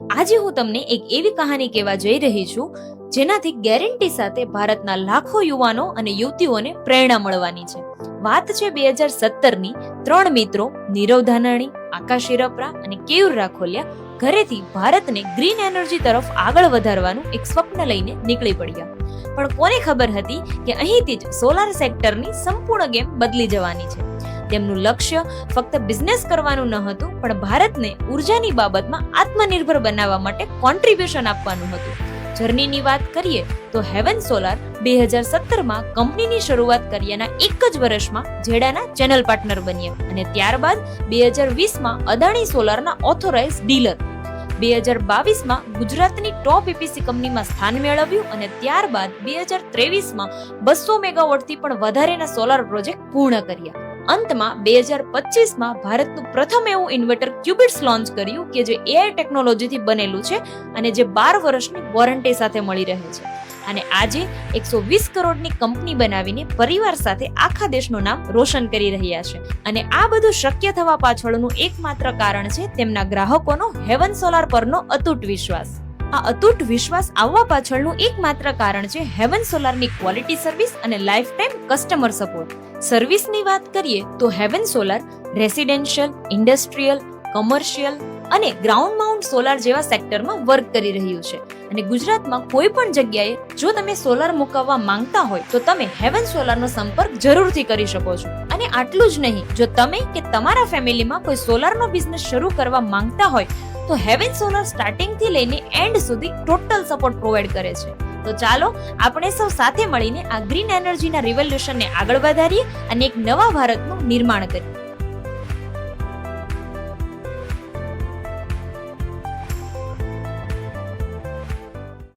આજે હું તમને એક એવી કહાની કહેવા જઈ રહી છું જેનાથી ગેરંટી સાથે ભારતના લાખો યુવાનો અને યુવતીઓને પ્રેરણા મળવાની છે. વાત છે 2017ની. 3 મિત્રો નીરવ ધાનાણી, આકાશ હિરપરા અને કેયુર રાખોલિયા ઘરેથી ભારતને ગ્રીન એનર્જી તરફ આગળ વધારવાનું એક સ્વપ્ન લઈને નીકળી પડ્યા. પણ કોને ખબર હતી કે અહીંથી જ સોલાર સેક્ટરની સંપૂર્ણ ગેમ બદલી જવાની છે. તેમનું લક્ષ્ય ફક્ત બિઝનેસ કરવાનું ન હતું, પણ ભારતને ઉર્જાની બાબતમાં આત્મનિર્ભર બનાવવા માટે કોન્ટ્રીબ્યુશન આપવાનું હતું. જર્નીની વાત કરીએ તો હેવન સોલાર 2017માં કંપનીની શરૂઆત કર્યાના એક જ વર્ષમાં જેડાના ચેનલ પાર્ટનર બન્યા અને ત્યારબાદ 2020માં અદાણી સોલારના ઓથોરાઇઝ ડીલર. 2022માં ગુજરાતની ટોપ EPC કંપનીમાં સ્થાન મેળવ્યું અને ત્યારબાદ 2023માં 200 મેગાવોટથી પણ વધારેના સોલાર પ્રોજેક્ટ પૂર્ણ કર્યા. અંતમાં 2025માં ભારતનું પ્રથમ એવું ઇન્વર્ટર ક્યુબિટ્સ લોન્ચ કર્યું કે જે AI ટેકનોલોજીથી બનેલું છે અને જે 12 વર્ષની વોરંટી સાથે મળી રહે છે. અને આજે 120 કરોડની કંપની બનાવીને પરિવાર સાથે આખા દેશનું નામ રોશન કરી રહ્યા છે. અને આ બધું શક્ય થવા પાછળનું એકમાત્ર કારણ છે તેમના ગ્રાહકોનો હેવન સોલાર પરનો અતૂટ વિશ્વાસ. આ અતૂટ વિશ્વાસ આવવા પાછળનું એકમાત્ર કારણ છે હેવન સોલારની ક્વોલિટી સર્વિસ અને લાઈફ ટાઈમ કસ્ટમર સપોર્ટ. સર્વિસની વાત કરીએ તો heaven solar residential, industrial, commercial અને ગ્રાઉન્ડ માઉન્ટ સોલાર જેવા સેક્ટરમાં વર્ક કરી રહ્યું છે. અને ગુજરાતમાં કોઈ પણ જગ્યાએ જો તમે સોલાર મુકાવવા માંગતા હોય તો તમે હેવન સોલારનો સંપર્ક જરૂરથી કરી શકો છો. અને આટલું જ નહીં, જો તમે કે તમારા ફેમિલીમાં કોઈ સોલારનો બિઝનેસ શરૂ કરવા માંગતા હોય તો હેવન સોલાર સ્ટાર્ટિંગથી લઈને એન્ડ સુધી ટોટલ સપોર્ટ પ્રોવાઈડ કરે છે. તો ચાલો આપણે સૌ સાથે મળીને આ ગ્રીન એનર્જીના રિવોલ્યુશનને આગળ વધારીએ અને એક નવા ભારતનું નિર્માણ કરીએ.